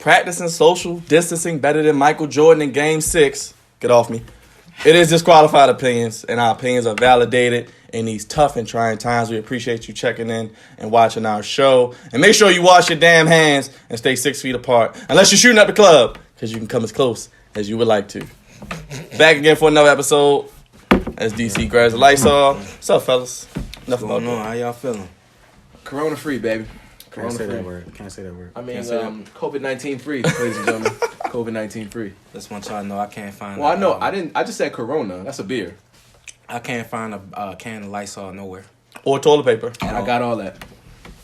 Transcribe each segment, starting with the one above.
practicing social distancing better than Michael Jordan in Game 6. Get off me. It is disqualified opinions, and our opinions are validated in these tough and trying times. We appreciate you checking in and watching our show. And make sure you wash your damn hands and stay 6 feet apart. Unless you're shooting at the club, because you can come as close as you would like to. Back again for another episode as DC grabs the lights off. What's up, fellas? Nothing What's about going on? that. How y'all feeling? Corona free, baby. Can't say Corona-free. that word. Can't say that word. I mean, Can't say that. COVID-19 free, ladies and gentlemen. COVID-19 free. Just want y'all to know I can't find. Well, I know. I just said Corona. That's a beer. I can't find a can of Lysol nowhere. Or toilet paper. And I got all that.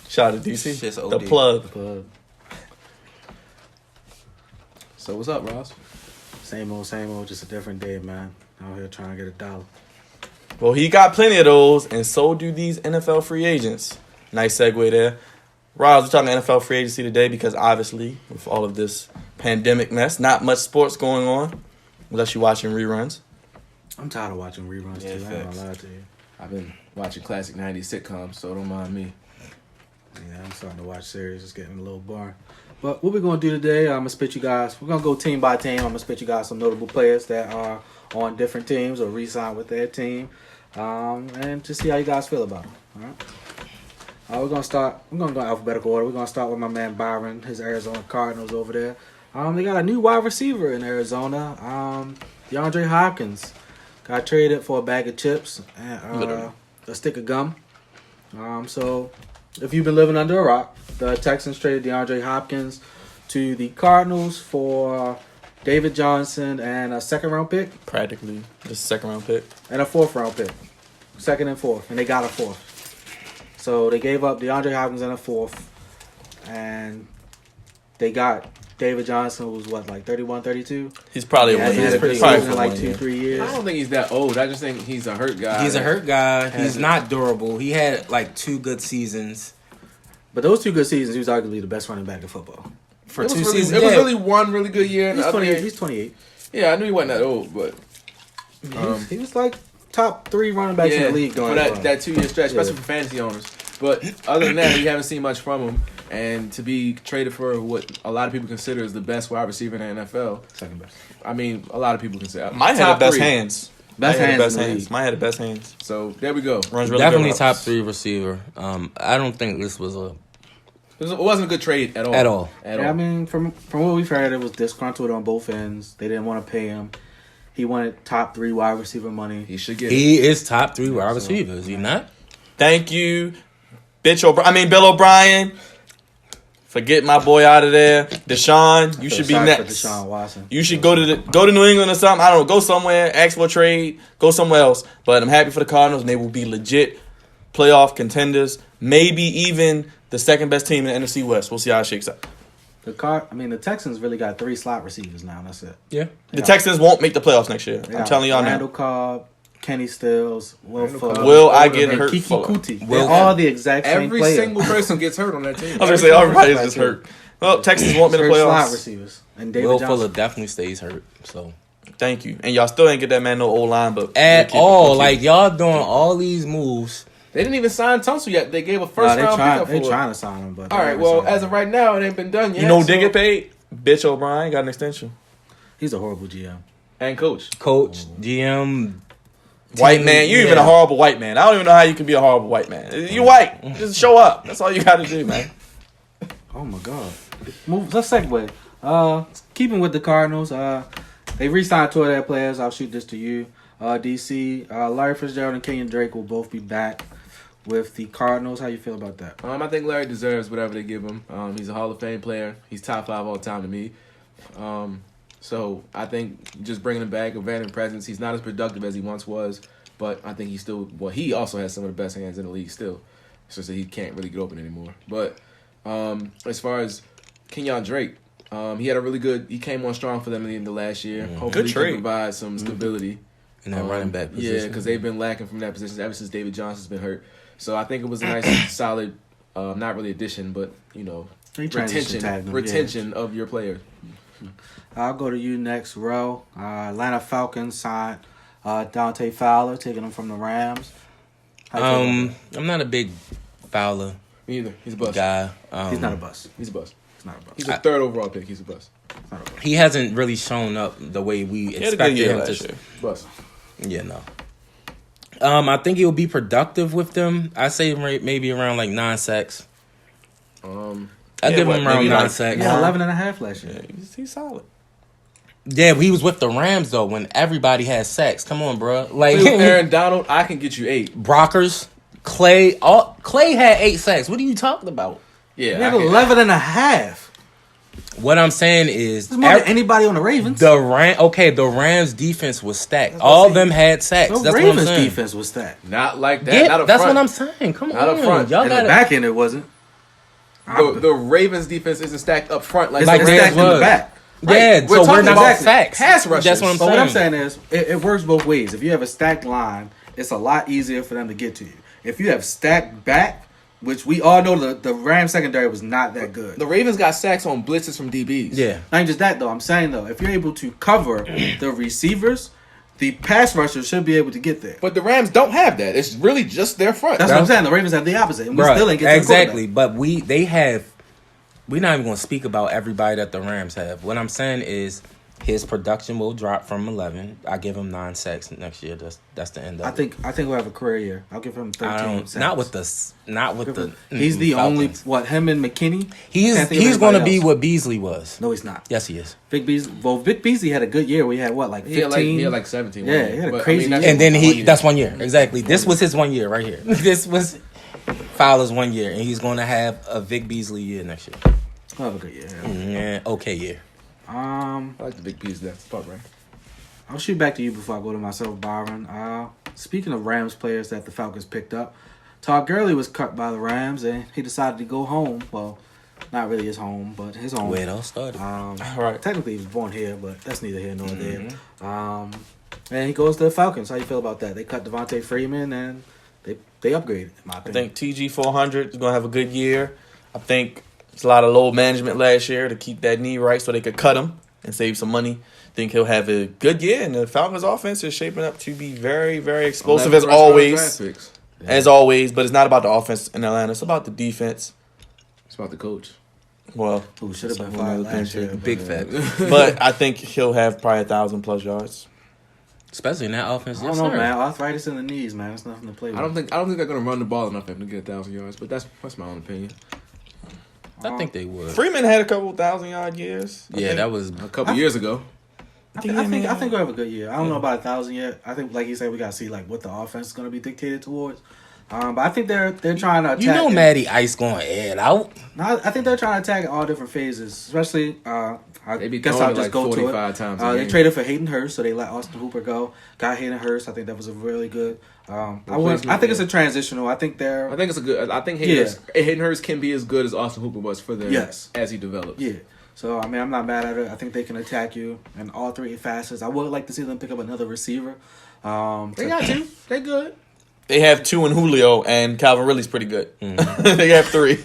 Shout out to DC. Shit's The OD. plug. So what's up, Ross? Same old. Just a different day, man. Out here trying to get $1. Well, he got plenty of those, and so do these NFL free agents. Nice segue there. Roz, we're talking NFL free agency today because obviously, with all of this pandemic mess, not much sports going on, unless you're watching reruns. I'm tired of watching reruns Yeah, too. I ain't facts. gonna lie to you. I've been watching classic 90s sitcoms, so don't mind me. Yeah, I'm starting to watch series. It's getting a little boring. But what we're gonna do today, I'm gonna spit you guys. We're gonna go team by team. I'm gonna spit you guys some notable players that are on different teams or re-signed with their team, and just see how you guys feel about them. All right. We're gonna start. We're gonna go alphabetical order. We're gonna start with my man Byron, his Arizona Cardinals over there. They got a new wide receiver in Arizona. DeAndre Hopkins got traded for a bag of chips and a stick of gum. So if you've been living under a rock, the Texans traded DeAndre Hopkins to the Cardinals for David Johnson and a second-round pick Practically, just second-round pick. and a fourth-round pick. Second and fourth, and they got a fourth. So they gave up DeAndre Hopkins and a fourth, and they got David Johnson, who was what, like 31, 32? He's probably Yeah, one he year. had a good Probably season for like 1 2, year. 3 years. I don't think he's that old. I just think he's a hurt guy. He's a hurt guy. Has He's it. not durable. He had like 2 good seasons. But those 2 good seasons, he was arguably the best running back in football. For It 2 was really, seasons, it was yeah. really one really good year. And He's the other 28. year- He's 28. Yeah, I knew he wasn't that old, but He was like top 3 running backs in the league for during that 2 year stretch, especially Yeah. for fantasy owners. But other than that, we haven't seen much from him. And to be traded for what a lot of people consider is the best wide receiver in the NFL, second best. I mean, a lot of people consider Might have top the best 3. hands. Best Might have the hands best in the hands. league. Might have the best hands. So there we go. Runs really Definitely good top routes. 3 receiver. I don't think this was a It wasn't a good trade at all. At all. At Yeah, all. I mean, from what we've heard, it was disgruntled on both ends. They didn't want to pay him. He wanted top 3 wide receiver money. He should get it. He is top 3 wide receiver. Is he not? Thank you, Bill O'Brien. Forget my boy out of there, Deshaun. You should be Sorry for next. Deshaun Watson. You should go to New England or something. I don't know. Go somewhere, ask for a trade, go somewhere else. But I'm happy for the Cardinals, and they will be legit playoff contenders. Maybe even the second best team in the NFC West. We'll see how it shakes out. The Texans really got 3 slot receivers now. That's it. Yeah. The Texans won't make the playoffs next year. They I'm got telling y'all Randall now. Cobb, Kenny Stills, Will Randall Fuller, Cobb. Will I get and hurt? Kiki Fuller. Kuti. They're Will- all the exact same Every player. single person gets hurt on that team. I was gonna say everybody's just hurt. Well, Texans won't make the Third slot playoffs. receivers. And David Will Johnson. Fuller definitely stays hurt. So Thank you. And y'all still ain't get that man no old line, but at we'll keep it, all, we'll keep like it. y'all doing all these moves. They didn't even sign Tunsil yet. They gave a Nah, first they round trying, pickup they for it. trying to sign him, but All they right, haven't well, signed as him. of right now, it ain't been done yet. You know who so- did get paid? Bitch O'Brien got an extension. He's a horrible GM. And coach. Coach, GM, White team, man, you even yeah. a horrible white man. I don't even know how you can be a horrible white man. You white, just show up. That's all you got to do, man. Oh my God. Let's segue. Keeping with the Cardinals, they re-signed 2 of their players. I'll shoot this to you, DC. Larry Fitzgerald and Kenyon Drake will both be back with the Cardinals. How you feel about that? I think Larry deserves whatever they give him. He's a Hall of Fame player. He's top 5 all time to me. So I think just bringing him back, a veteran presence. He's not as productive as he once was, but I think he's still. Well, he also has some of the best hands in the league still. It's just that he can't really get open anymore. But as far as Kenyon Drake, he had a really good. He came on strong for them at the end of last year. Hopefully, Good he trade. can provide some stability. in that running back position. Yeah, because they've been lacking from that position ever since David Johnson's been hurt. So I think it was a nice, solid, not really addition, but He transition tagged him, retention of your players. I'll go to you next, Ro. Atlanta Falcons signed Dante Fowler, taking him from the Rams. How you feel about I'm not a big Fowler Me either. He's a bust. guy. that? He's not a bust. He's a bust. He's not a bust. He's a third overall pick. He's a bust. He hasn't really shown up the way we He had a good expected year him last to. year. Bust. Yeah, no. I think he'll be productive with them. I say maybe around like 9 sacks. I Yeah, give what, him around maybe 9 like- sacks. Yeah, 11 and a half last year. Yeah, he's solid. Yeah, but he was with the Rams though when everybody had sacks. Come on, bro. Like With Aaron Donald, I can get you 8. Brockers, Clay. Clay had 8 sacks. What are you talking about? Yeah, He had I can- 11 and a half. What I'm saying is That's more than anybody on the Ravens. the Rams defense was stacked. All of them had sacks. The That's what I'm Ravens saying. defense was stacked. Not like that. Yeah, not up that's front. what I'm saying. Come Not on, up front. y'all And got the back end, it wasn't. The Ravens defense isn't stacked up front like It's Like the theirs stacked in Rams. the was. back. Yeah, Right. so we're talking not about about sacks. pass rushers. That's what I'm But saying. what I'm saying is, it works both ways. If you have a stacked line, it's a lot easier for them to get to you. If you have stacked back, which we all know the Rams secondary was not that good. The Ravens got sacks on blitzes from DBs. Yeah. Not even just that though. I'm saying though, if you're able to cover the receivers, the pass rushers should be able to get there. But the Rams don't have that. It's really just their front. That's what I'm saying. The Ravens have the opposite, and we Bruh, still ain't get exactly. But we're not even going to speak about everybody that the Rams have. What I'm saying is his production will drop from 11. I give him 9 sacks next year. That's the end of I it. think we'll have a career year. I'll give him 13. I don't. sacks. Not with the. He's the Falcons. only him and McKinney. He's Can't think of going to anybody be else. what Beasley was. No, he's not. Yes, he is. Vic Beasley. Well, Vic Beasley had a good year. Where he had what, like 15. He had like 17. Yeah, he had a crazy that's year. And then one year. that's 1 year. Exactly. This was his 1 year right here. This was Fowler's 1 year, and he's going to have a Vic Beasley year next year. He'll have a good year. Yeah, okay year. I like the big piece of that part, right? I'll shoot back to you before I go to myself, Byron. Speaking of Rams players that the Falcons picked up, Todd Gurley was cut by the Rams, and he decided to go home. Well, not really his home, but his home. Where it all started. Right. Technically, he was born here, but that's neither here nor there. And he goes to the Falcons. How you feel about that? They cut Devontae Freeman, and they upgraded, in my I opinion. think TG 400 is going to have a good year. I think it's a lot of load management last year to keep that knee right so they could cut him and save some money. I think he'll have a good year, and the Falcons' offense is shaping up to be very, very explosive as 11 first-round always. draft picks. As always, but it's not about the offense in Atlanta. It's about the defense. It's about the coach. Well, Who should have been that's fired another last thing, year. too. Big but, fact. But I think he'll have probably 1,000+ yards. Especially in that offense. I don't know, man. Arthritis in the knees, man. It's nothing to play with. I don't think they're gonna run the ball enough for him to get 1,000 yards. But that's my own opinion. I think they would. Freeman had a couple 1,000-yard years. I Yeah, think. that was. A couple years ago. I think we'll have a good year. I don't know about 1,000 yet. I think, like you said, we gotta see like what the offense is gonna be dictated towards. But I think they're trying to attack. You know, Matty Ice going to add out. No, I think they're trying to attack all different phases, especially. I They be guess throwing I'll it just like go to 45 it. times a They game. traded for Hayden Hurst, so they let Austin Hooper go. Got Hayden Hurst. I think that was a really good. I think it's a transitional. I think they're. I think it's a good. I think Yeah. Hayden Hurst can be as good as Austin Hooper was for them. Yes. As he develops. Yeah. So, I mean, I'm not mad at it. I think they can attack you in all three facets. I would like to see them pick up another receiver. They got two. They good. They have 2 in Julio, and Calvin Ridley's pretty good. Mm-hmm. They have 3.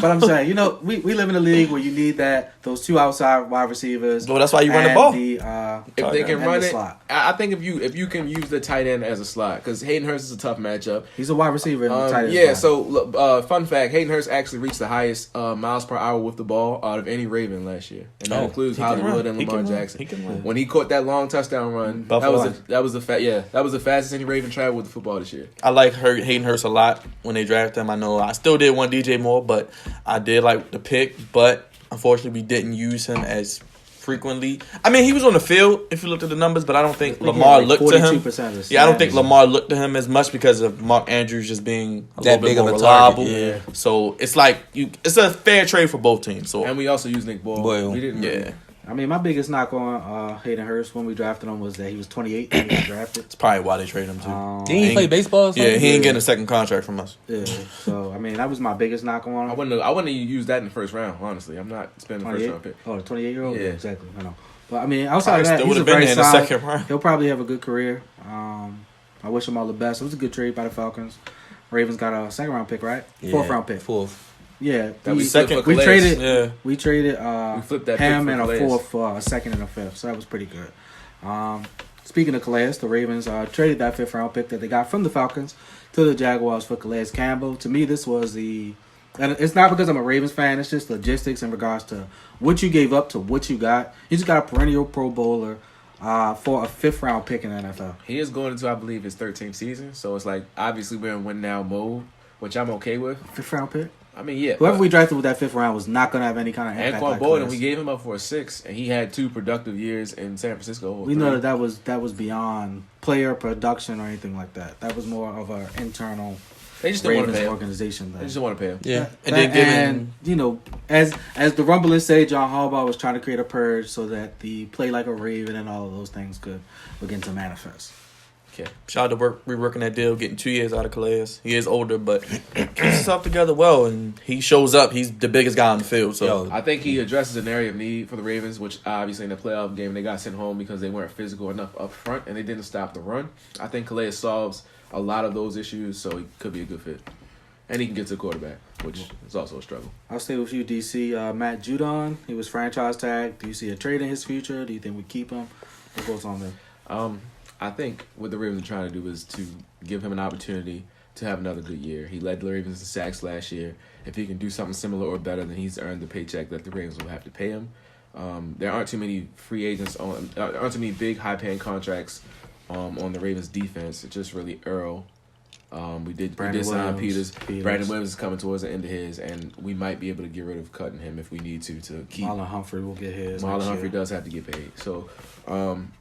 But I'm saying, we live in a league where you need those 2 outside wide receivers. Well, that's why you run the and ball. If they can and run the it, slot. I think if you can use the tight end as a slot, because Hayden Hurst is a tough matchup. He's a wide receiver in the tight end Yeah, spot. so fun fact: Hayden Hurst actually reached the highest miles per hour with the ball out of any Raven last year, and that includes he can Hollywood run. and He Lamar can run. Jackson. He can run. When he caught that long touchdown run, Buffalo. that was the fastest any Raven traveled with the football this year. I like Hayden Hurst a lot when they drafted him. I know I still did want DJ Moore, but I did like the pick. But unfortunately, we didn't use him as frequently. I mean, he was on the field if you looked at the numbers, but I don't think I think he Lamar had like looked to him. 42% of the Yeah, I don't think snaps. Lamar looked to him as much because of Mark Andrews just being a That little bit big of more a target, reliable. yeah. So it's like it's a fair trade for both teams. So And we also used Nick Boyle. We didn't. yeah, I mean, my biggest knock on Hayden Hurst when we drafted him was that he was 28 when he was drafted. it's probably why they traded him too. Didn't he play baseball or something? Yeah, he ain't getting a second contract from us. Yeah, so I mean, that was my biggest knock on I him. wouldn't have used that in the first round. Honestly, I'm not spending the first 28? round pick. Oh, the 28-year-old? Yeah. Exactly. I know. But I mean, outside Probably of that, still he's a would've been very there in the solid. second round. He'll probably have a good career. I wish him all the best. It was a good trade by the Falcons. Ravens got a second round pick, right? Yeah, 4th round pick. 4th. Yeah, That we, we second- flipped for we Calais. traded. Yeah. We traded We flipped that him pick and for a Calais. 4th for a 2nd and a 5th. So that was pretty good. Speaking of Calais, the Ravens traded that 5th round pick that they got from the Falcons to the Jaguars for Calais Campbell. To me, this was the And it's not because I'm a Ravens fan. It's just logistics in regards to what you gave up to what you got. You just got a perennial Pro Bowler for a 5th-round pick in the NFL. He is going into, I believe, his 13th season. So it's like, obviously, we're in win now mode, which I'm okay with. 5th-round pick? I mean, yeah. Whoever we drafted with that 5th round was not going to have any kind of impact. Anquan like Boldin, this. we gave him up for a 6, and he had 2 productive years in San Francisco. We know that was beyond player production or anything like that. That was more of an internal They just didn't want to Ravens pay him. organization They thing. just didn't want to pay him. Yeah. And then And you know, as the rumblings say, John Harbaugh was trying to create a purge so that the play like a Raven and all of those things could begin to manifest. Okay. Shout out to reworking that deal, getting 2 years out of Calais. He is older, but keeps himself together well, and he shows up. He's the biggest guy on the field. So Yo, I think he addresses an area of need for the Ravens, which obviously in the playoff game they got sent home because they weren't physical enough up front and they didn't stop the run. I think Calais solves a lot of those issues, so he could be a good fit. And he can get to the quarterback, which is also a struggle. I'll stay with you, DC. Matt Judon, he was franchise tagged. Do you see a trade in his future? Do you think we keep him? What goes on there? I think what the Ravens are trying to do is to give him an opportunity to have another good year. He led the Ravens in sacks last year. If he can do something similar or better, then he's earned the paycheck that the Ravens will have to pay him. There aren't too many free agents aren't too many big high-paying contracts on the Ravens defense. It's just really Earl. We did sign Peters. Brandon Williams is coming towards the end of his, and we might be able to get rid of cutting him if we need to keep. Marlon Humphrey will get his. Marlon next Humphrey year. does have to get paid. So,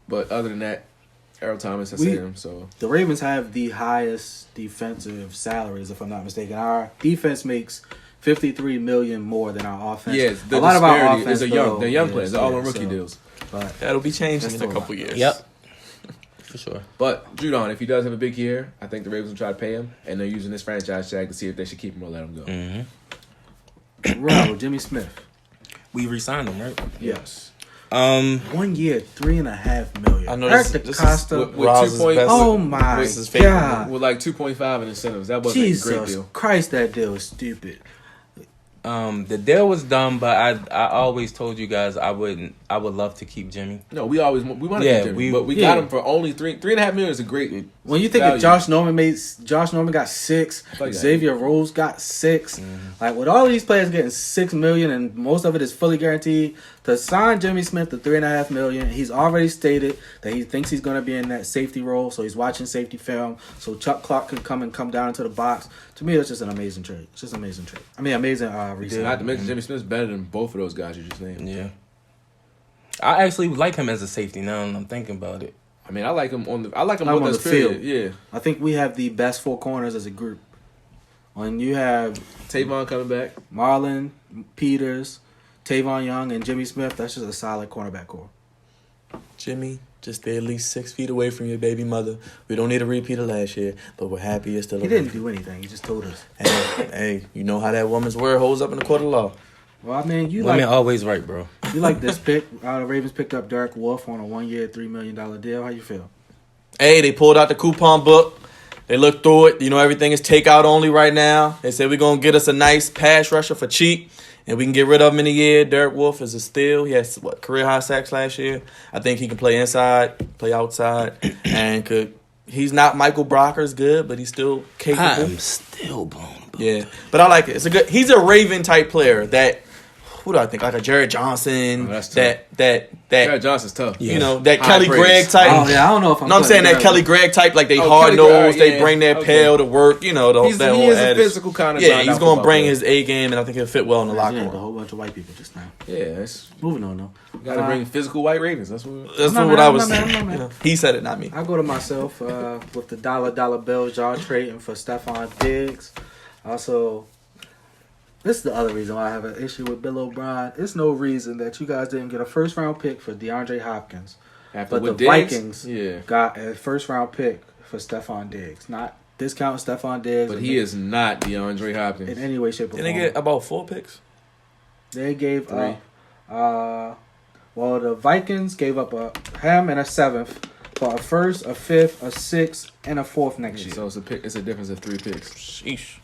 but other than that, Earl Thomas has him. So The Ravens have the highest defensive salaries, if I'm not mistaken. Our defense makes $53 million more than our offense. yeah, the a lot of our disparity offense, is though, they're young is- players. They're all yeah, on rookie so- deals. But that'll be changing That's in a still couple a lot. years. Yep. For sure. But Judon, if he does have a big year, I think the Ravens will try to pay him, and they're using this franchise tag to see if they should keep him or let him go. Mm-hmm. Rob, Jimmy Smith. We re-signed him, right? Yes. 1 year, $3.5 million. I know Eric this is DaCosta. With Roz's 2 point- best- Oh my this is favorite. God. With like 2.5 in incentives, that wasn't a great Jesus deal. Christ, that deal is stupid. The deal was dumb, but I always told you guys I would love to keep Jimmy. No, we want to Yeah, keep Jimmy, but we yeah. got him for only $3.5 million. Is a great. When you think value. of Josh Norman got 6, Like that. Xavier Rose got 6. Like with all these players getting $6 million and most of it is fully guaranteed, to sign Jimmy Smith to $3.5 million, he's already stated that he thinks he's going to be in that safety role, so he's watching safety film, so Chuck Clark can come down into the box. To me, that's just an amazing trade. It's just an amazing trade. I mean, amazing reason. Not to mention Jimmy Smith's better than both of those guys you just named. Yeah. I actually like him as a safety now, and I'm thinking about it. I mean, I like him on the on with the us, period. field. Yeah, I think we have the best 4 corners as a group. When you have Tavon coming back. Marlon, Peters, Tavon Young, and Jimmy Smith, that's just a solid cornerback core. Jimmy, just stay at least 6 feet away from your baby mother. We don't need a repeat of last year, but we're happy you're still He alive. didn't do anything. He just told us. Hey, you know how that woman's word holds up in the court of law. Well, I mean, you Women like always right, bro. this pick. The Ravens picked up Derek Wolf on a 1 year, $3 million deal. How you feel? Hey, they pulled out the coupon book. They looked through it. You know, everything is takeout only right now. They said we're going to get us a nice pass rusher for cheap, and we can get rid of him in a year. Derek Wolf is a steal. He has, career high sacks last year. I think he can play inside, play outside, and he's not Michael Brockers good, but he's still capable. I'm still blown. Yeah, but I like it. He's a Raven type player that, who do I think? Like a Jared Johnson. Oh, that's tough. that Jared Johnson's tough. Yeah. you know, that High Kelly praise. Gregg type. Oh, yeah, I don't know if I'm No, I'm saying that putting Kelly Gregg type, like they Oh, hard Kelly Gregg, nosed, they yeah. bring their Okay. pail to work, you know, He that whole is a adage. physical kind of. Yeah, grind he's out going to football bring player. his A game, and I think he'll fit well in the locker a room. whole bunch of white people just now. Yeah, it's Moving on, though. got to bring physical white Ravens. That's what. That's I'm not what mad, I I'm was not mad, saying. I'm not You mad. know, he said it, not me. I go to myself with the dollar bills y'all trading for Stephon Diggs. Also, this is the other reason why I have an issue with Bill O'Brien. It's no reason that you guys didn't get a first round pick for DeAndre Hopkins, After but the with Diggs, Vikings yeah, got a first round pick for Stephon Diggs. Not discount Stephon Diggs, but he is not DeAndre Hopkins. in any way, shape, or Didn't form. they get about 4 picks? They gave 3. up. Well, the Vikings gave up him and a 7th for a 1st, a 5th, a 6th, and a 4th next year. So it's a pick. It's a difference of 3 picks. Sheesh.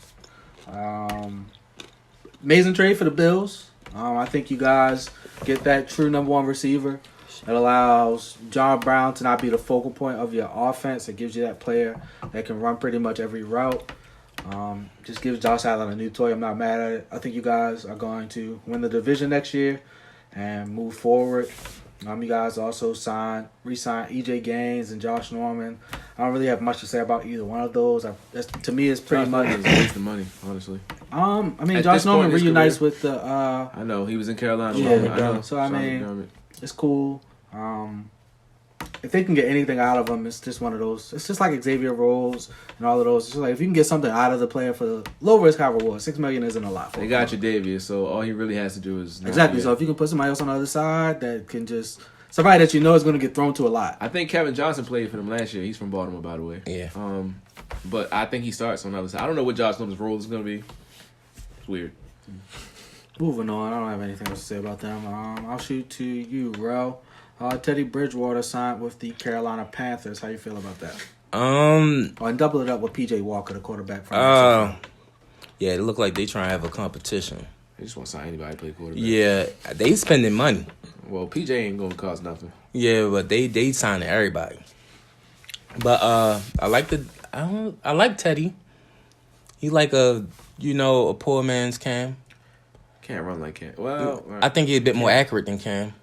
Amazing trade for the Bills. I think you guys get that true number 1 receiver. It allows John Brown to not be the focal point of your offense. It gives you that player that can run pretty much every route. Just gives Josh Allen a new toy. I'm not mad at it. I think you guys are going to win the division next year and move forward. You guys also re-signed EJ Gaines and Josh Norman. I don't really have much to say about either one of those. To me, it's pretty much It's a waste of money, honestly. I mean, At Josh this Norman point in his reunites career- with the. I know he was in Carolina. Yeah, I know. so I Sean mean, McDermott. it's cool. If they can get anything out of him, it's just one of those. It's just like Xavier Rhodes and all of those. It's just like if you can get something out of the player for the low risk, high reward, $6 million isn't a lot. For They him. got Davius, so all he really has to do is not Exactly. be So it. if you can put somebody else on the other side that can just somebody that you know is going to get thrown to a lot. I think Kevin Johnson played for them last year. He's from Baltimore, by the way. Yeah. But I think he starts on the other side. I don't know what Josh Norman's role is going to be. It's weird. Moving on, I don't have anything else to say about them. I'll shoot to you, Rel. Teddy Bridgewater signed with the Carolina Panthers. How you feel about that? And double it up with PJ Walker, the quarterback from Yeah, it look like they trying to have a competition. They just want to sign anybody to play quarterback. Yeah, they spending money. Well, PJ ain't going to cost nothing. Yeah, but they signing everybody. But I like Teddy. He like a poor man's Cam. Can't run like Cam. Well, I think he's a bit more accurate than Cam.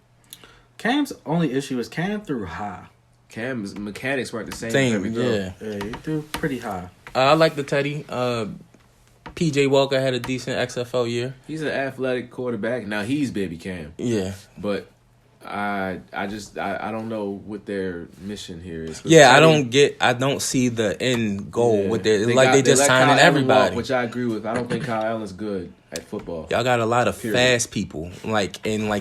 Cam's only issue is Cam threw high. Cam's mechanics weren't the same. Same, every throw. yeah. Yeah, he threw pretty high. I like the Teddy. PJ Walker had a decent XFL year. He's an athletic quarterback. Now he's baby Cam, Yeah. but I don't know what their mission here is. 'Cause Yeah, Teddy- I don't see the end goal Yeah. with it. They They just let signing Kyle Allen everybody. walk, which I agree with. I don't think Kyle Allen's good at football. Y'all got a lot of Period. fast people,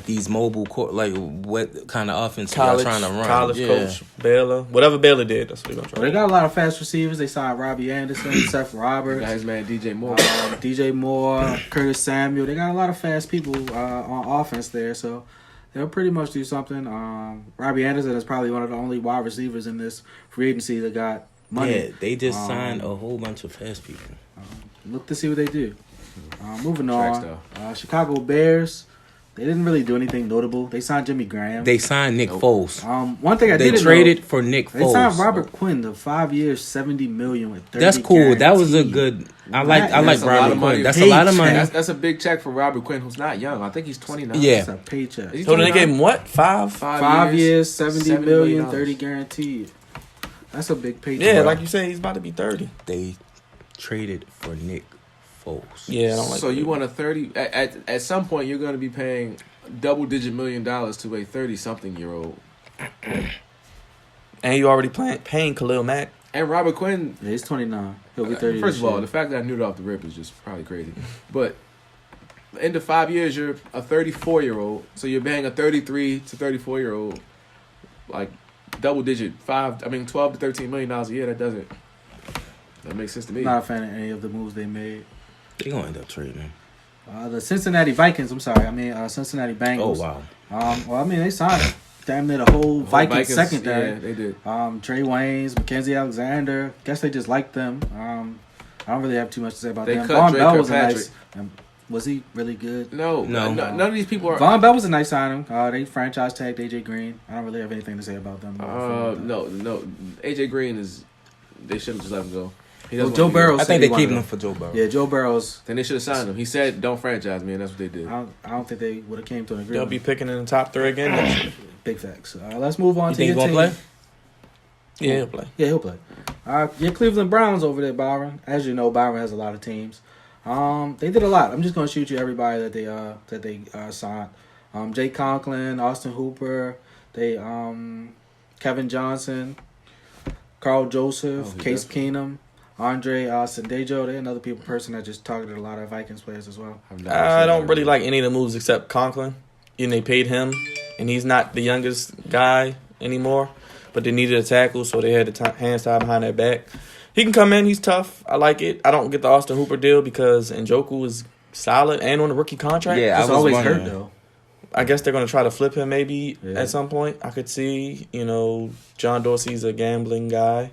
these mobile what kind of offense College, y'all trying to run? college Yeah. coach Baylor, whatever Baylor did, that's what they're gonna Well, they try. got a lot of fast receivers. They signed Robbie Anderson, Seth Got Roberts, his man DJ Moore. DJ Moore, Curtis Samuel. They got a lot of fast people on offense there, so they'll pretty much do something. Robbie Anderson is probably one of the only wide receivers in this free agency that got money. Yeah, they just signed a whole bunch of fast people. Look to see what they do. Moving Track on, Chicago Bears. They didn't really do anything notable. They signed Jimmy Graham. They signed Nick Foles. One thing I They didn't traded know, for Nick they signed Foles. Robert Quinn to 5 years, $70 million with 30 That's cool. That was a guaranteed. good. I like That's a lot Robert of money. Quinn. That's a lot of money. That's a big check for Robert Quinn, who's not young. I think he's 29. Yeah. That's a paycheck. Is he So then they 29? gave him what? 5? 5 years, $70 million, $70 30 guaranteed. That's a big paycheck. Yeah, like you said, he's about to be 30. They traded for Nick Foles. Yeah, I don't like. So that. you want a 30 at some point you're going to be paying double-digit $1 million to a 30-something-year-old. And you already paying Khalil Mack. And Robert Quinn, Yeah, he's 29. He'll be 30. first of this all, year. the fact that I knew it off the rip is just probably crazy. But into 5 years, you're a 34-year-old, so you're paying a 33 to 34-year-old like double-digit 12 to $13 million a year. That makes sense to me. I'm not a fan of any of the moves they made. They gonna end up trading him. The Cincinnati Vikings. Cincinnati Oh Bengals. wow. They signed damn near the whole Vikings secondary. Yeah, they did. Trey Waynes, Mackenzie Alexander. Guess they just like them. I don't really have too much to say about They them. cut Von Dre Bell was a Kirkpatrick. nice. Was he really good? No, none of these people are. Von Bell was a nice signing. They franchise tagged AJ Green. I don't really have anything to say about them. No. AJ Green is. They should have just let him go. He Well, doesn't Joe want to be Burrow. I said think he they wanted keeping him. him for Joe Burrow. Yeah, Joe Burrow's. Then they should have signed him. He said, "Don't franchise me," and that's what they did. I don't think they would have came to an They'll agreement. be picking in the top 3 again next year. Big facts. Let's move on You to think your he's team. gonna play? Yeah, he'll play. Yeah, he'll play. Your Cleveland Browns over there, Byron. As you know, Byron has a lot of teams. They did a lot. I'm just gonna shoot you everybody that they signed. Jay Conklin, Austin Hooper, Kevin Johnson, Carl Joseph, Case Keenum, Andre Sendejo. They're another person that just targeted a lot of Vikings players as well. I don't really like any of the moves except Conklin. And they paid him, and he's not the youngest guy anymore. But they needed a tackle, so they had the hands tied behind their back. He can come in. He's tough. I like it. I don't get the Austin Hooper deal because Njoku is solid and on a rookie contract. Yeah, He's I was always wondering. hurt though. I guess they're going to try to flip him maybe Yeah. at some point. I could see, John Dorsey's a gambling guy.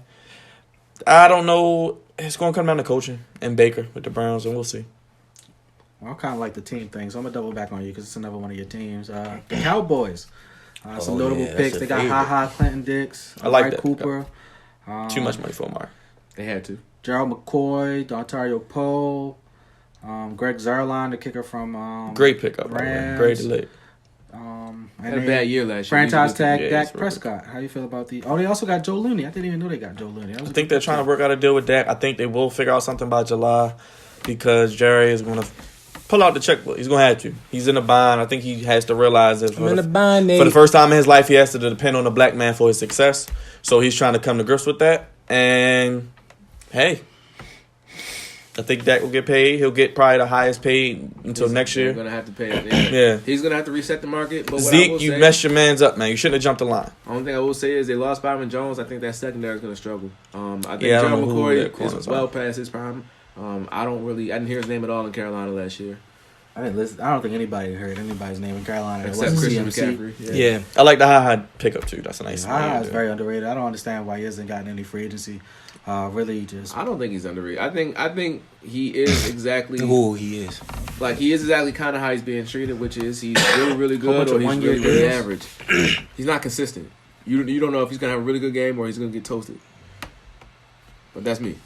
I don't know. It's going to come down to coaching and Baker with the Browns, and we'll see. Well, I kind of like the team thing, so I'm gonna double back on you because it's another one of your teams. The Cowboys. Some Oh, notable yeah, that's picks. your They got favorite. Ha Clinton Dix, I like Amari that. Cooper. Too much money for Omar. They had to. Gerald McCoy, Dontario Poe, Greg Zuerlein, the kicker from Great pickup. by the way. Rams. Great delay. And Had a bad year last year. franchise He's a good tag yeah, Dak he's real Prescott. How you feel about the? Oh, they also got Joe Looney. I didn't even know they got Joe Looney. I think they're trying to work out a deal with Dak. I think they will figure out something by July because Jerry is going to pull out the checkbook. He's going to have to. He's in a bind. I think he has to realize that I'm in the bind, for Nate. the first time in his life, he has to depend on a black man for his success. So he's trying to come to grips with that. And, hey, I think Dak will get paid. He'll get probably the highest paid until next They're year. gonna have to pay it. Yeah. He's gonna have to reset the market. But what I Zeke, will you say, messed your mans up, man. You shouldn't have jumped the line. only thing I will say is they lost Byron Jones. I think that secondary is gonna struggle. I think Yeah, I don't Gerald know who their McCoy corners is are. well past his prime. I didn't hear his name at all in Carolina last year, I didn't listen. I don't think anybody heard anybody's name in Carolina. It except wasn't Christian CMC. McCaffrey. Yeah. I like the high pickup, too. That's a nice Ah, it's name. very underrated. I don't understand why he hasn't gotten any free agency. Really, just I don't think he's underrated. I think he is exactly Who he is. like he is exactly kind of how he's being treated, which is he's really really bunch good of or he's one-year really really deals. average. He's not consistent. You don't know if he's gonna have a really good game or he's gonna get toasted. But that's me.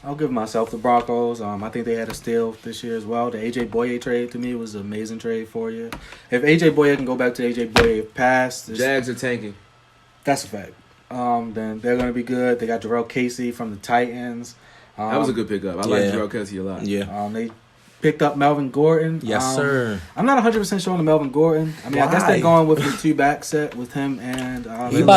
I'll give myself the Broncos. I think they had a steal this year as well. The AJ Boye trade to me was an amazing trade for you. If AJ Boye can go back to AJ Boye past, Jags are tanking. that's a fact. Then they're going to be good. They got Jarrell Casey from the Titans. That was a good pickup. I like Jarrell Kelsey a lot. Yeah. They picked up Melvin Gordon. Yes, sir. I'm not 100% sure on the Melvin Gordon. I mean, I guess Why? they're going with the two back set with him and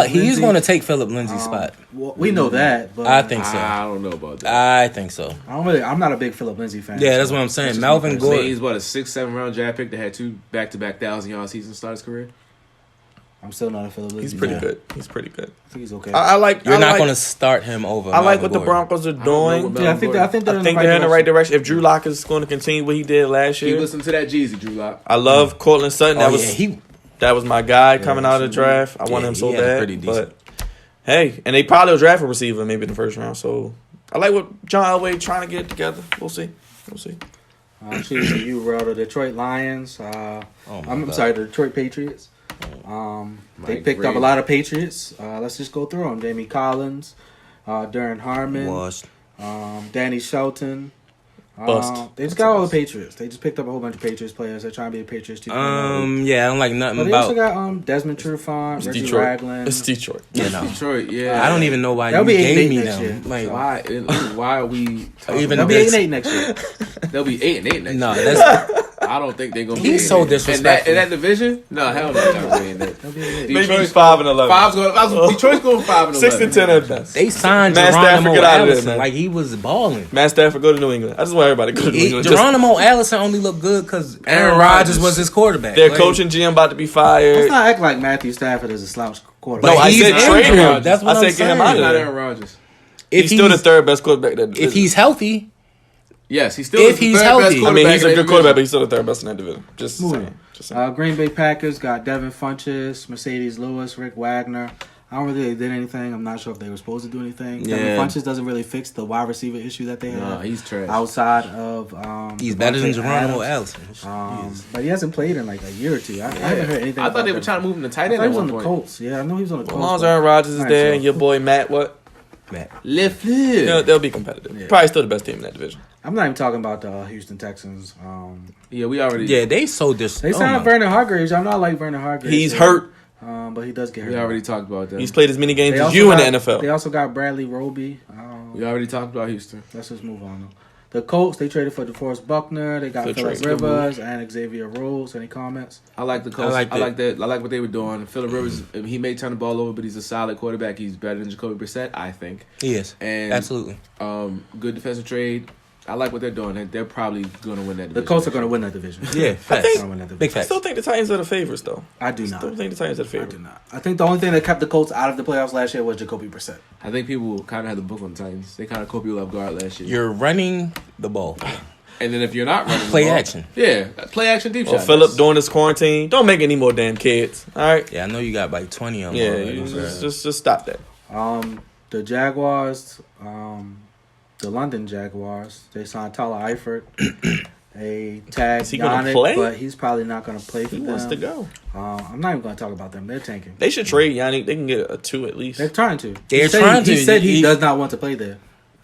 He's going to take Philip Lindsay's spot. Well, we know that, but I think so. I don't know about that. I think so. I'm not a big Philip Lindsay fan. Yeah, that's so what I'm that's saying. just me Melvin personally. He's what, a 6-7 round draft pick that had 2 back-to-back 1,000-yard seasons to start his career. I'm still not a Philip Lindsay. He's pretty fan. good. He's pretty good. I think he's okay. I like. You're I not like, going to start him over. I like Melvin what the Gordon. Broncos are know doing. what yeah, I think they're I think they're in the right direction. If Drew Lock is going to continue what he did last Keep year, listening to that Jeezy, Drew Lock. I love Cortland Sutton. That Oh, was yeah, that was my guy coming out of the draft. I want Yeah, him so he had a bad. pretty decent- But hey, and they probably will draft a receiver maybe in the first round. So I like what John Elway trying to get together. We'll see. Choosing you, bro. The Detroit Lions. Oh, my I'm God. sorry, the Detroit Patriots. They Mike picked up Brady. a lot of Patriots. Let's just go through them. Jamie Collins, Darren Harmon, Was. Danny Shelton. Bust. They just got all the Patriots. They just picked up a whole bunch of Patriots players. They're trying to be a Patriots 2.0. Yeah, I don't like nothing But they also about. got Desmond Trufant, It's Reggie Detroit. Ragland. It's Detroit. Yeah, no. Detroit, yeah. I don't even know why They'll you be gave 8-8 me next year. them. Like, Why are we talking Even They'll about be this- 8-8 next year. They'll be 8-8 next no, year. that's I don't think they're gonna be. He's so 8-8. disrespectful. In that division? No, hell no, they're not winning that. They'll be 8-8. Maybe Detroit's 5-11. Detroit's going 5-11. 6-10 at best. they signed Matt Stafford, Geronimo get out of there, Allison man. like he was balling. Matt Stafford, go to New England. I just want everybody to go to New England. Just- Geronimo Allison only looked good because Aaron Aaron Rodgers Rodgers. was his quarterback. their Like, coaching GM about to be Let's fired. not act like Matthew Stafford is a slouch quarterback. No, I he's said trade injured. him. That's what I I'm said get him saying. out of Not there. Aaron Rodgers. if He's still the third best quarterback. That if he's healthy, Yes, he's still If the he's third healthy. best I quarterback mean, he's in a that good division. quarterback, but he's still the third best in that division. Just Moving saying. Just saying. Green Bay Packers got Devin Funchess, Mercedes Lewis, Rick Wagner. I don't really think they did anything. I'm not sure if they were supposed to do anything. Yeah. Devin Funchess doesn't really fix the wide receiver issue that they No, have he's trash. outside of. he's better than Devontae Geronimo Adams. Allison. But he hasn't played in like a year or two. I haven't heard anything. I thought about they were them. trying to move him to tight I end thought he at was on one the point. Colts. Yeah, I know he was on the Colts. As long as but- Aaron Rodgers is Alright, there, so- and your boy Matt, what? Man. Left They'll be competitive. Yeah. Probably still the best team in that division. I'm not even talking about the Houston Texans. Yeah, we already. Yeah, they so They oh signed my- Vernon Hargreaves. I'm not like Vernon Hargreaves. He's hurt. But he does get hurt. We already talked about that. He's played as many games They as also you in got- the They NFL. also got Bradley Roby. We already talked about Houston. Let's just move on. Though. The Colts, they traded for DeForest Buckner. They got Good Phillip trade. Rivers and Xavier Rhodes. Any comments? I like the Colts. I like I like that. I like what they were doing. Phillip Rivers, he may turn the ball over, but he's a solid quarterback. He's better than Jacoby Brissett, I think. He is. And Absolutely. Good defensive trade. I like what they're doing. They're probably going to win that division. The Colts are going to win that division. Yeah, facts. think- Gonna win that division. Big I facts. still think the Titans are the favorites, though. I do I not. still think the Titans are the I favorites. do not. I think the only thing that kept the Colts out of the playoffs last year was Jacoby Brissett. I think people kind of had the book on the Titans. They kind of caught people off guard last year. You're running the ball. And then if you're not running, the Play ball- action. Yeah, play action deep Or shot. Philip during this quarantine. Don't make any more damn kids. All right. Yeah, I know you got like 20 of them. Yeah, already, you bro. just stop that. The Jaguars, the London Jaguars, they signed Tyler Eifert. They tagged Is he gonna Yannick, play? but he's probably not going to play for He them. wants to go. I'm not even going to talk about them. They're tanking. They should trade Yannick. They can get a 2 at least. They're trying to. They're He said- trying to. He said he He- does not want to play there.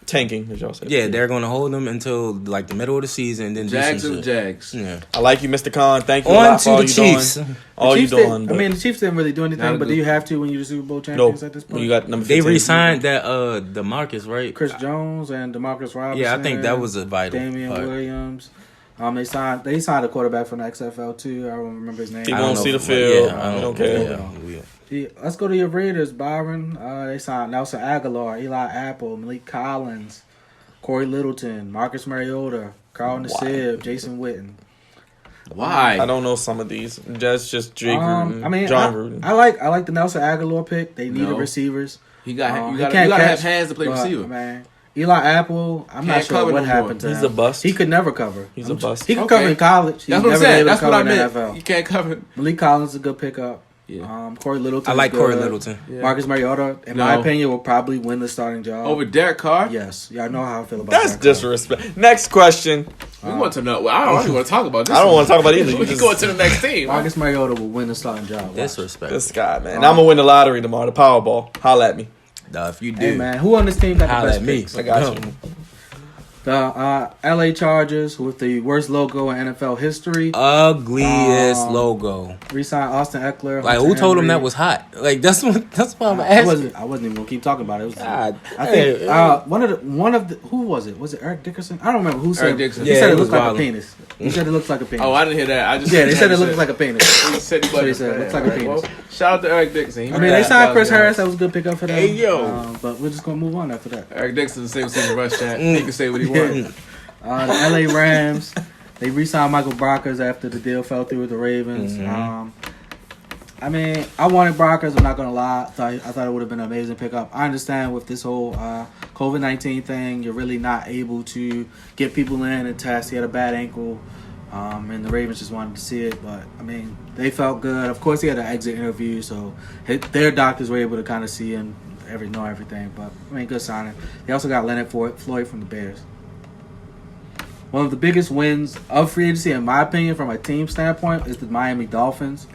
tanking, as y'all said. Yeah, they're going to hold him until like the middle of the season, and then do Jags some and shit. Jags. Yeah. I like you, Mr. Khan. Thank you a On lot for to all the you Chiefs. doing. All you Chiefs didn't- doing. I mean, the Chiefs didn't really do Not anything, a but do good- you have to when you're the Super Bowl no. champions at this point? You got number They 15. re-signed that DeMarcus, right? Chris Jones and DeMarcus Robinson. Yeah, I think that was a vital Damian part. Williams. They signed a quarterback from the XFL too. I don't remember his name. He I don't won't know see the if- field. Yeah, We don't care. Yeah. Let's go to your Raiders, Byron. They signed Nelson Aguilar, Eli Apple, Malik Collins, Corey Littleton, Marcus Mariota, Carl Nassib, Jason Witten. Why? I don't know some of these. That's just Jake Gruden. I mean, John Gruden. I like the Nelson Aguilar pick. They needed No. receivers. He got He you got can't to catch, have hands to play but, receiver. Man, Eli Apple, I'm not Can't sure cover what no happened more. to He's him. a bust. He could never cover. He's a bust. He could Okay. cover in college. He's That's what I'm never saying. been able That's to what cover I in meant. the NFL. You can't cover. Malik Collins is a good pickup. Yeah. Corey Littleton. I like is Corey good. Littleton. Yeah. Marcus Mariota, in No. my opinion, will probably win the starting job. Over Derek Carr. Yes, y'all know how I feel about That's that. disrespect. Next question. We want to know. Well, I don't even want to talk about this. I don't one. want to talk about either. We You can just- go to the next team. Marcus Mariota will win the starting job. Watch. Disrespect. This guy, man. I'm gonna win the lottery tomorrow. The Powerball. Holla at me. If you do, Hey man, who on this team got the holla best at me. picks? I got you. The LA Chargers with the worst logo in NFL history. Ugliest logo. Re-signed Austin Eckler. Like, Hunter who told him Henry. that was hot? Like, that's what I'm I asking. wasn't even gonna keep talking about it. It was, God, I think hey, one of the who was it? Was it Eric Dickerson? I don't remember who said. Dickerson. He Yeah, said it it was looked like a wild. penis. He said it looks like a penis. Oh, I didn't hear that. I just Yeah, they said it looked like a penis. He said he So he wasn't said it a looks fan. like a penis. Well, shout out to Eric Dixon. He I mean, they made signed Chris $1,000. Harris. That was a good pickup for them. Hey, yo. But we're just gonna move on after that. Eric Dixon, the same season rush chat. He can say what he wants. The LA Rams, they re-signed Michael Brockers after the deal fell through with the Ravens. Mm-hmm. I mean, I wanted Brockers. I'm not gonna lie. I thought it would have been an amazing pickup. I understand with this whole COVID-19 thing, you're really not able to get people in and test. He had a bad ankle, and the Ravens just wanted to see it. But I mean, they felt good. Of course, he had an exit interview, so their doctors were able to kind of see and know everything. But I mean, good signing. They also got Leonard Floyd from the Bears. One of the biggest wins of free agency, in my opinion, from a team standpoint, is the Miami Dolphins.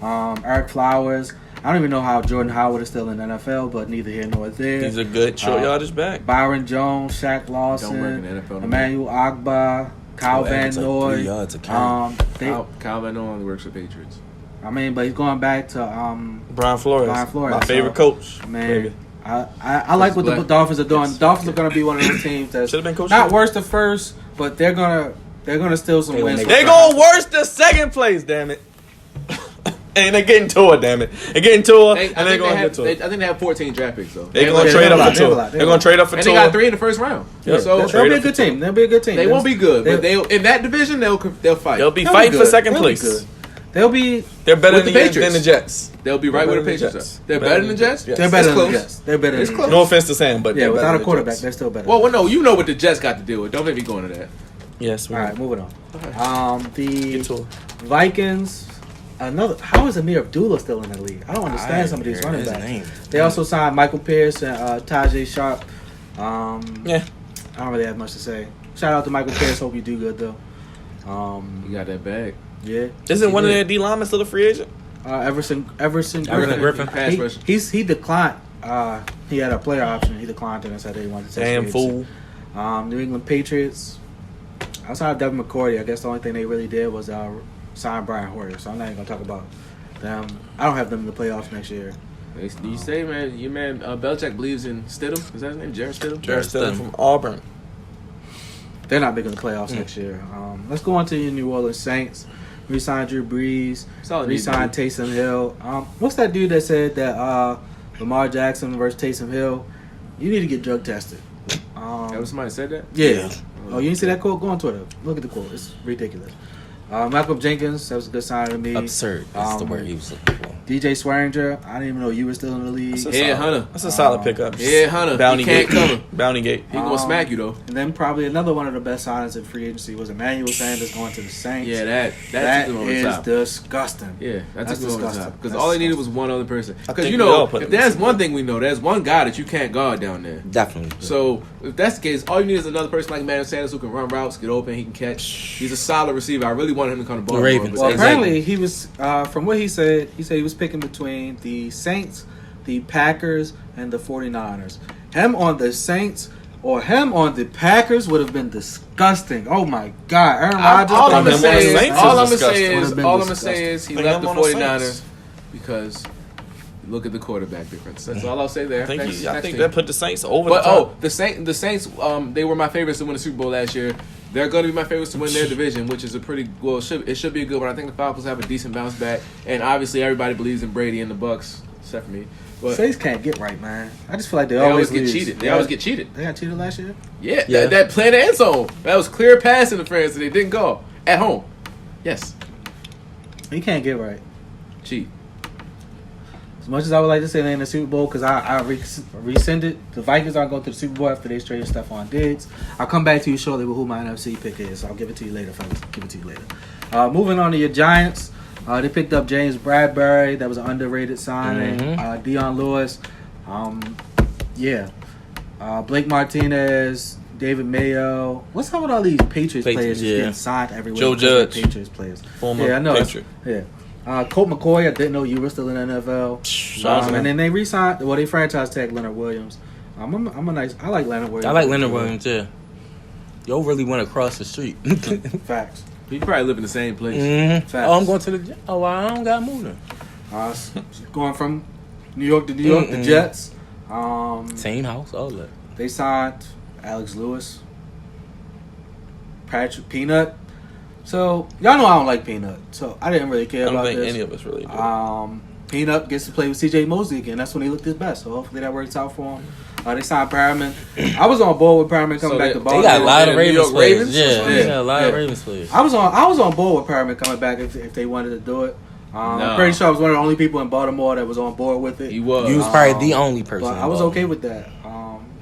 Eric Flowers. I don't even know how Jordan Howard is still in the NFL, but neither here nor there. He's a good short yardage back. Byron Jones, Shaq Don't work Lawson, in the NFL no more. Emmanuel Agba, Kyle Oh, Van it's like 3 Noy. yards a carry. Kyle Van Noy only works for Patriots. But he's going back to Brian Flores. Brian Flores, My favorite so, coach. man. Baby. I like what the Black. Dolphins are doing. The Dolphins are going to be one of those teams that's Should've been Coach not Hill. worst at first, but they're gonna steal some They wins. win. They going worse than second place, damn it. And they're getting to it, damn it. They're getting to it, and they're going to get to it. I think they have 14 draft picks though. They're going to they trade have a up lot, for they have a two. lot, they They're have going to trade up for and two. they got 3 in the first round. Yeah. So They'll Trade be a up good for team. They'll be a good team. they won't be good, but They'll- they in that division they'll fight. They'll be they'll fighting for good. second They'll be place. good. They'll be. They're better With than the the Patriots. Jets. They'll be right They're where the better than Patriots Jets. are. They're better than the Jets. Yes. They're better It's than the close. Jets. They're better It's than close. No offense to Sam, but Yeah, they're without better a than quarterback, Jets. they're still better. Well, no, you know what the Jets got to deal with. Don't make me go into that. Yes, we All right, moving on. get The to it. Vikings. How is Amir Abdullah still in the league? I don't understand some of these running His backs. name. They also signed Michael Pierce and Tajay Sharp. Yeah. I don't really have much to say. Shout out to Michael Pierce. Hope you do good though. You got that bag. Yeah. Isn't one of did. their D linemen still a free agent? Everson Griffin. Pass rusher. He declined. He had a player option. He declined it and said he wanted to take Damn free agency. fool. New England Patriots. Outside of Devin McCourty, I guess the only thing they really did was sign Brian Hoyer. So I'm not even gonna talk about them. I don't have them in the playoffs next year. You say, man, your man Belichick believes in Stidham. Is that his name? Jared Stidham? Jared Stidham Stidham. from Auburn. They're not big in the playoffs next year. Let's go on to your New Orleans Saints. Re-signed Drew Brees. Solid Re-signed dude. Taysom Hill. What's that dude that said that Lamar Jackson versus Taysom Hill? You need to get drug tested. That was somebody said that? Yeah. Oh, you didn't see that quote? Go on Twitter. Look at the quote. It's ridiculous. Malcolm Jenkins, that was a good sign to me. Absurd. That's the word he was looking for. DJ Swearinger, I didn't even know you were still in the league. That's a Yeah, solid- Hunter. That's a solid pickup. Yeah, Hunter. Bounty He can't gate. cover. Bounty gate. He gonna smack you though. And then probably another one of the best signings in free agency was Emmanuel Sanders going to the Saints. Yeah, that that took him over the is top. disgusting. Yeah, that That's took him over the disgusting. top. Because That's all they needed was disgusting. one other person. I Because think you we know, all put if him there's in. one thing we know, there's one guy that you can't guard down there. Definitely. So if that's the case, all you need is another person like Emmanuel Sanders who can run routes, get open, he can catch. He's a solid receiver. I really wanted him to come to Baltimore. Ravens. but Well, exactly. apparently he was, from what he said he was picking between the Saints, the Packers, and the 49ers. Him on the Saints or him on the Packers would have been disgusting. Oh my God, Aaron Rodgers. All I'm Him gonna on the say is, Saints all is I'm gonna disgusting. say Would've is, been all I'm gonna disgusting. say is, he Think left him the on the 49ers Saints. because look at the quarterback difference. That's all I'll say there. I think, Next- I next think team. that put the Saints over But the top. the Saints, they were my favorites to win the Super Bowl last year. They're going to be my favorites to win their division, which is a pretty well. It should be a good one. I think the Falcons have a decent bounce back, and obviously everybody believes in Brady and the Bucks, except for me. But Saints can't get right, man. I just feel like they, they always get lose. cheated. They always get cheated. They got cheated last year. Yeah, Yeah. That play in the end zone. That was clear pass interference, and they didn't go at home. Yes, He can't get right. cheat. As much as I would like to say they in the Super Bowl, because I rescinded. The Vikings aren't going to the Super Bowl after they traded Stephon Diggs. I'll come back to you shortly with who my NFC pick is. So I'll give it to you later, fellas. Give it to you later. Moving on to your Giants. They picked up James Bradbury. That was an underrated signing. Mhm. Dion Lewis. Blake Martinez. David Mayo. What's up with all these Patriots players just yeah. getting signed everywhere? Joe because they're Judge. Patriots players. Former Yeah, I know. Patriot. Yeah. Colt McCoy, I didn't know you were still in the NFL. Shout out to him. And then they re-signed, they franchise tagged Leonard Williams. I like Leonard Williams. I like Leonard Williams, yeah. Yo really went across the street. Facts. He probably live in the same place. Mhm. Facts. Oh, I'm going to the gym. Oh, I don't got moving. Going from New York to New York, the Jets. Same house. Oh, look. They signed Alex Lewis, Patrick Peanut. So y'all know I don't like Peanut, so I didn't really care I don't about think this. any of us really do. Peanut gets to play with C.J. Mosley again. That's when he looked his best. So hopefully that works out for him. They signed Perriman. I was on board with Perriman coming So back to they Baltimore. They got a lot of New York Ravens players. Ravens? Yeah, Yeah. they got a lot of Yeah. Ravens players. I was on board with Perriman coming back if they wanted to do it. I'm pretty sure I was one of the only people in Baltimore that was on board with it. He was. You was probably the only person. But I was involved. okay with that.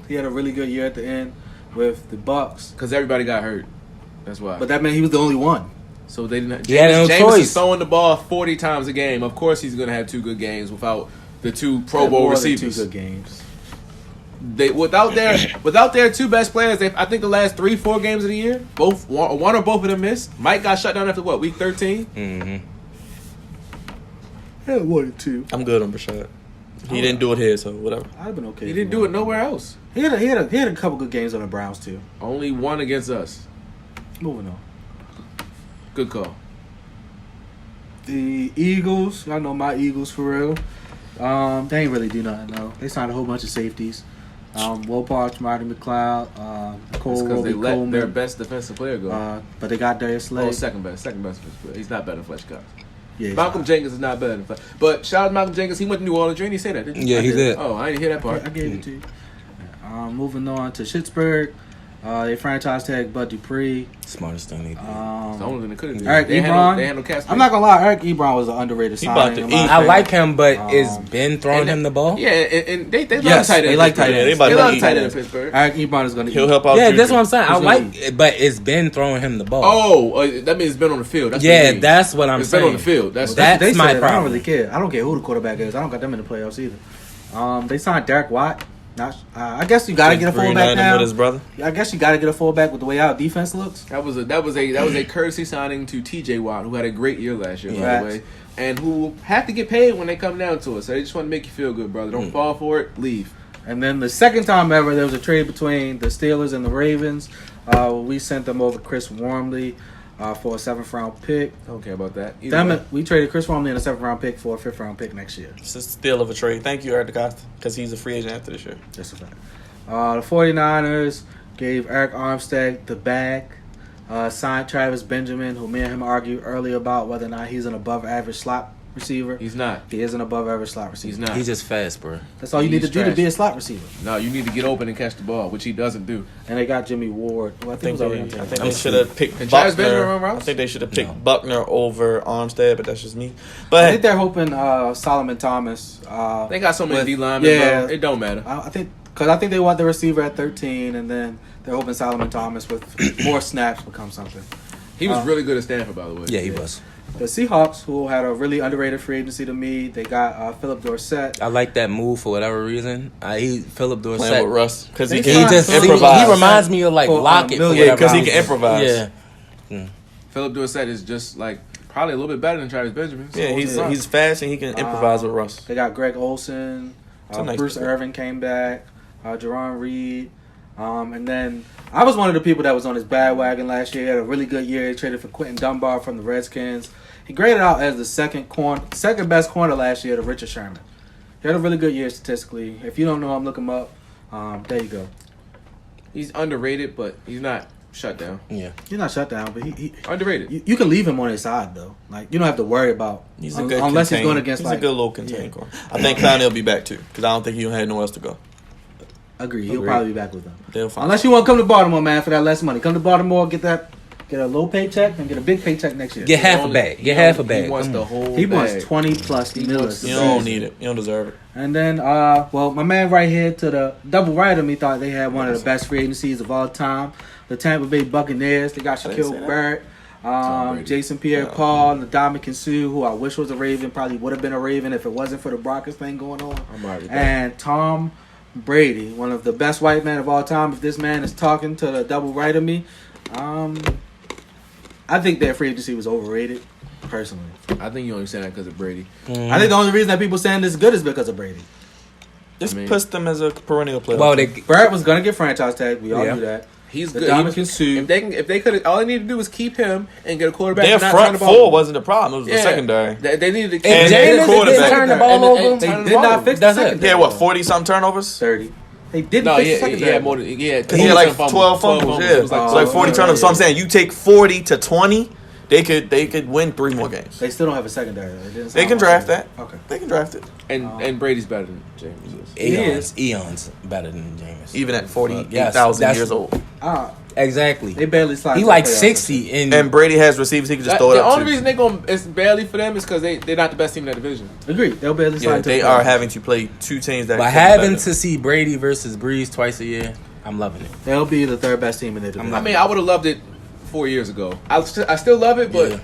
He had a really good year at the end with the Bucks, Because everybody got hurt. That's why. but that meant he was the only one. So they didn't. He had no James choice. is throwing the ball 40 times a game. Of course, he's going to have 2 good games without the 2 Pro Bowl More than receivers. 2 good games. They without their 2 best players. I think the last 3-4 games of the year, both one or both of them missed. Mike got shut down after what, week 13. Mhm. Yeah, 1 and 2. I'm good on Brashad. He didn't do it here, so whatever. I'd have been okay. He if didn't do it nowhere else. He had a couple good games on the Browns too. Only one against us. Moving on. Good call. The Eagles, y'all know my Eagles for real. They ain't really do nothing though. They signed a whole bunch of safeties. Will Parks, Marty McLeod, Cole It's because Roby they let Coleman. their best defensive player go. But they got Darius Slade. second best defensive player. He's not better than Fletcher Cox. Yeah, he's Malcolm not. Jenkins is not better than Fletcher. But shout out to Malcolm Jenkins. He went to New Orleans. Didn't he say that? Didn't Yeah, he did. Oh, I didn't hear that part. I gave it to you. Moving on to Pittsburgh. They franchise tag Bud Dupree. Smartest thing they did. It's the only thing they could have done. Eric They Ebron. had no cap space. I'm not gonna lie, Eric Ebron was an underrated He signing. about to in eat. my I opinion. like him, but is Ben throwing and- him the ball? Yeah, and they love Yes, tight end. they like in Pittsburgh. tight Yeah, they ends. about They to love eat. tight end in Pittsburgh. Eric Ebron is gonna He'll eat. help out. Yeah, Juju. that's what I'm saying. I He's like, but is Ben throwing him the ball? Oh, that means it's been on the field. That's what yeah, it means. that's what I'm It's been saying. on the field. That's That's They my said it. I don't problem. really care. I don't care who the quarterback is. I don't got them in the playoffs either. They signed Derek Watt. I guess you gotta get a fullback Reuniting now. with his brother. I guess you gotta get a fullback with the way our defense looks. That was a courtesy signing to T.J. Watt, who had a great year last year, by Facts. the way, and who have to get paid when they come down to it. So they just want to make you feel good, brother. Don't fall for it. Leave. And then the second time ever, there was a trade between the Steelers and the Ravens. We sent them over Chris Wormley for a 7th round pick. I don't care about that. Either Damn way. it, we traded Chris Wormley in a 7th round pick for a 5th round pick next year. It's a steal of a trade. Thank you, Eric DeCosta, because he's a free agent after this year. That's a fact. The 49ers gave Eric Armstead the bag. Signed Travis Benjamin, who me and him argued earlier about whether or not he's an above average slot receiver. He's not. He is an above average slot receiver. He's not. He's just fast, bro. That's all you need to He's do to trash. be a slot receiver. No, you need to get open and catch the ball, which he doesn't do. And they got Jimmy Ward, who I I think think was they, already on I the think team. they should have picked Can Travis Benjamin Buckner. run routes? I think they should have picked No. Buckner over Armstead, but that's just me. I But think they're hoping Solomon Thomas. They got so many With- D linemen, yeah. bro. It don't matter. I think they want the receiver at 13, and then they're hoping Solomon Thomas with more snaps become something. He was really good at Stanford, by the way. Yeah, he was. The Seahawks, who had a really underrated free agency to me, they got Philip Dorsett. I like that move for whatever reason. Philip playing Dorsett. with Russ because he They can signed Philip improvise. he reminds me of like For, Lockett. for million. Yeah, whatever 'cause he reason. can improvise. Yeah. Philip Dorsett is just like probably a little bit better than Travis Benjamin. So Yeah, he's fast and he can improvise with Russ. They got Greg Olson. It's a nice Bruce pickup. Irvin came back. Jerron Reed. And then I was one of the people that was on his bandwagon last year. He had a really good year. He traded for Quentin Dunbar from the Redskins. He graded out as the second best corner last year to Richard Sherman. He had a really good year statistically. If you don't know him, look him up. There you go. He's underrated, but he's not shut down. Yeah. He's not shut down, but he Underrated. you can leave him on his side though. Like you don't have to worry about He's a good unless he's contain- going against He's like a good little contain corner. I think Clowney will be back too because I don't think he had nowhere else to go. Agree. He'll Agreed. probably be back with them. They'll find. Unless you want to come to Baltimore, man, for that less money. Come to Baltimore, get a low paycheck and get a big paycheck next year. Get half a Only- bag. he Get half a only- bag. He wants Come the on. whole He bag. wants 20+ He million. wants You don't need it. You don't deserve it. And then, well, my man right here to the double right of me thought they had one of the best free agencies of all time. The Tampa Bay Buccaneers. They got I didn't say Shaquille that. Barrett, Brady. Jason Pierre-Paul, Ndamukong Suh, who I wish was a Raven. Probably would have been a Raven if it wasn't for the Broncos thing going on. I'm already back. And Tom Brady, one of the best white men of all time. If this man is talking to the double right of me, I think their free agency was overrated, personally. I think you only say that because of Brady. I think the only reason that people saying this is good is because of Brady. This I mean- puts them as a perennial player. Well, they Barrett was gonna get franchise tag. We all Yeah. knew that. He's The good. Ndamukong Suh. If they could, all they need to do was keep him and get a quarterback. their and not turn front the ball four over. wasn't the problem. It was the Yeah. secondary. They needed to keep And If their Jameis quarterback- didn't turn the ball And- over, and- They turn the did ball not over. fix the That's it. secondary. He had what 40-something turnovers? 30. They didn't No, fix the yeah, secondary. he had more than He had like 12 fumbles. Yeah, It was it's Oh, like 40 yeah, turnovers. So yeah. I'm saying you take 40 to 20, they could win 3 more games. They still don't have a secondary. They can draft that. Okay. They can draft it and Brady's better than James is. eons better than Jameis. even at Yes, 48,000 that's- years old. Exactly. They barely slide. He to like the playoffs. 60 in And Brady has receivers he can just throw it The up only to. reason it's barely for them is because they're not the best team in that division. Agreed. They'll barely slide Yeah, to the they playoffs. are having to play 2 teams that. But can having better. to see Brady versus Breeze twice a year, I'm loving it. They'll be the third best team in their division. I mean, I would have loved it 4 years ago. I still love it, but Yeah.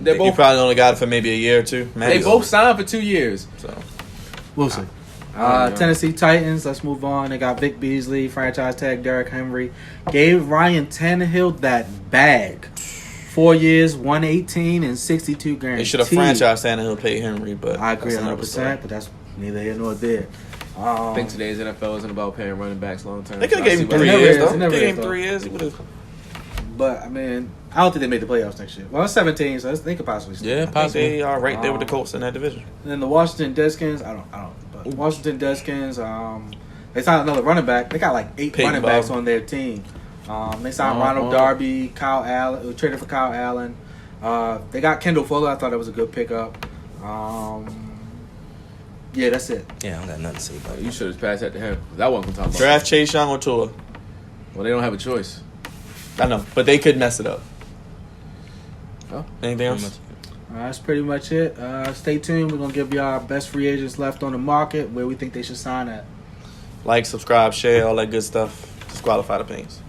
they're You both probably only got it for maybe a year or two. they both signed for 2 years. So We'll see. I don't know. Tennessee Titans. Let's move on. They got Vic Beasley, franchise tag Derrick Henry. Gave Ryan Tannehill that bag. 4 years, 118 and 62 guaranteed. they should have franchised Tannehill, pay Henry, but I agree that's another 100%, but that's neither here nor there. I think today's NFL isn't about paying running backs long term. They could have gave him It 3 never years is. though. It never They is, gave him though. 3 years. He would have. But I mean, I don't think they made the playoffs next year. Well, it's 17, so they could possibly. Still. Yeah, I think possibly. they are right there with the Colts in that division. And then the Washington Redskins, I don't. But Washington Redskins, they signed another running back. They got like 8 Peyton running backs Bob. on their team. They signed Uh-huh. Ronald Darby, Kyle Allen, traded for Kyle Allen. They got Kendall Fuller. I thought that was a good pickup. Yeah, that's it. Yeah, I don't got nothing to say about You it. should have passed that to him. That wasn't gonna talk about. Draft Chase Young or Tua. Well, they don't have a choice. I know, but they could mess it up. Oh. Anything else? That's pretty much it. Stay tuned. We're gonna give you our best free agents left on the market, where we think they should sign at. Like, subscribe, share, all that good stuff. Disqualified opinions.